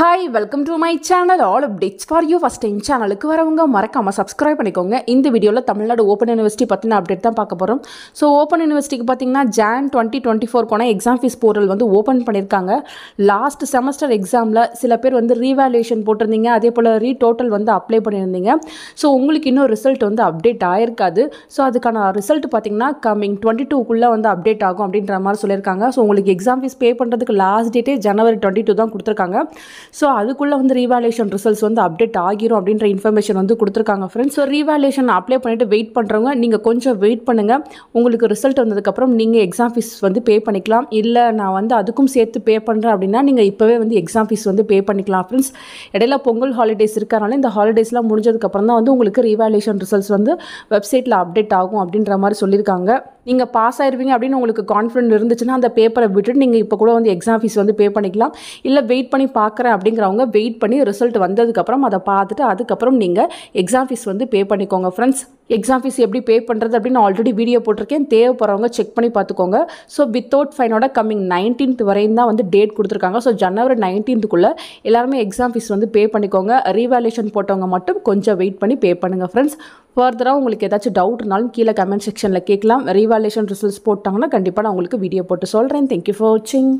Hi, welcome to my channel. All updates for you. First time channel க்கு வரவங்க மறக்காம subscribe பண்ணிக்கோங்க. இந்த வீடியோல தமிழ்நாடு ஓபன் யுனிவர்சிட்டி பத்தின அப்டேட் தான் பார்க்க போறோம். சோ ஓபன் யுனிவர்சிட்டிக்கு பாத்தீங்கன்னா Jan 2024 கோன எக்ஸாம் ஃபீஸ் போர்ட்டல் வந்து ஓபன் பண்ணிருக்காங்க. லாஸ்ட் செமஸ்டர் எக்ஸாம்ல சில பேர் வந்து ரீவாலுவேஷன் போட்டுருந்தீங்க. அதே போல ரீடோட்டல் வந்து அப்ளை பண்ணிருந்தீங்க. சோ உங்களுக்கு இன்னும் ரிசல்ட் வந்து அப்டேட் ஆயிருக்காது. சோ அதுக்கான ரிசல்ட் பாத்தீங்கன்னா கமிங் 22 குள்ள வந்து அப்டேட் ஆகும் அப்படின்ற மாதிரி சொல்லிருக்காங்க. சோ உங்களுக்கு எக்ஸாம் ஃபீஸ் பே பண்றதுக்கு லாஸ்ட் டேட்டே January 22 தான் கொடுத்திருக்காங்க. ஸோ அதுக்குள்ளே வந்து ரீவாலுவேஷன் ரிசல்ட்ஸ் வந்து அப்டேட் ஆகிரும் அப்படின்ற இன்ஃபர்மேஷன் வந்து கொடுத்துருக்காங்க ஃப்ரெண்ட்ஸ். ஸோ ரீவாலுவேஷன் அப்ளை பண்ணிவிட்டு வெயிட் பண்ணுறவங்க நீங்கள் கொஞ்சம் வெயிட் பண்ணுங்கள். உங்களுக்கு ரிசல்ட் வந்ததுக்கப்புறம் நீங்கள் எக்ஸாம் ஃபீஸ் வந்து பே பண்ணிக்கலாம். இல்லை நான் வந்து அதுக்கும் சேர்த்து பே பண்ணுறேன் அப்படின்னா நீங்கள் இப்போவே வந்து எக்ஸாம் ஃபீஸ் வந்து பே பண்ணிக்கலாம் ஃப்ரெண்ட்ஸ். இடையில பொங்கல் ஹாலிடேஸ் இருக்கிறனால இந்த ஹாலிடேஸ்லாம் முடிஞ்சதுக்கப்புறம் தான் வந்து உங்களுக்கு ரீவாலுவேஷன் ரிசல்ட்ஸ் வந்து வெப்சைட்டில் அப்டேட் ஆகும் அப்படின்ற மாதிரி சொல்லியிருக்காங்க. நீங்கள் பாஸ் ஆயிருவீங்க அப்படின்னு உங்களுக்கு கான்ஃபிடென்ட் இருந்துச்சுன்னா அந்த பேப்பரை விட்டுட்டு நீங்கள் இப்போ கூட வந்து எக்ஸாம் ஃபீஸ் வந்து பே பண்ணிக்கலாம். இல்லை வெயிட் பண்ணி பார்க்குறேன் அப்படிங்கிறவங்க வெயிட் பண்ணி ரிசல்ட் வந்ததுக்கப்புறம் அதை பார்த்துட்டு அதுக்கப்புறம் நீங்கள் எக்ஸாம் ஃபீஸ் வந்து பே பண்ணிக்கோங்க ஃப்ரெண்ட்ஸ். எக்ஸாம் ஃபீஸ் எப்படி பே பண்ணுறது அப்படின்னு ஆல்ரெடி வீடியோ போட்டிருக்கேன், தேவைப்படுறவங்க செக் பண்ணி பார்த்துக்கோங்க. ஸோ வித்தவுட் ஃபைனோட கம்மிங் 19th வரையும் தான் வந்து டேட் கொடுத்துருக்காங்க. ஸோ January 19th எல்லாருமே எக்ஸாம் ஃபீஸ் வந்து பே பண்ணிக்கோங்க. ரீவாலுவேஷன் போட்டவங்க மட்டும் கொஞ்சம் வெயிட் பண்ணி பே பண்ணுங்கள் ஃப்ரெண்ட்ஸ். ஃபர்தராக உங்களுக்கு ஏதாச்சும் டவுட் இருந்தாலும் கீழே கமெண்ட் செக்ஷனில் கேட்கலாம். ரீவாலுவேஷன் ரிசல்ட்ஸ் போட்டாங்கன்னா கண்டிப்பாக நான் உங்களுக்கு வீடியோ போட்டு சொல்கிறேன். தேங்க்யூ ஃபார் வாட்சிங்.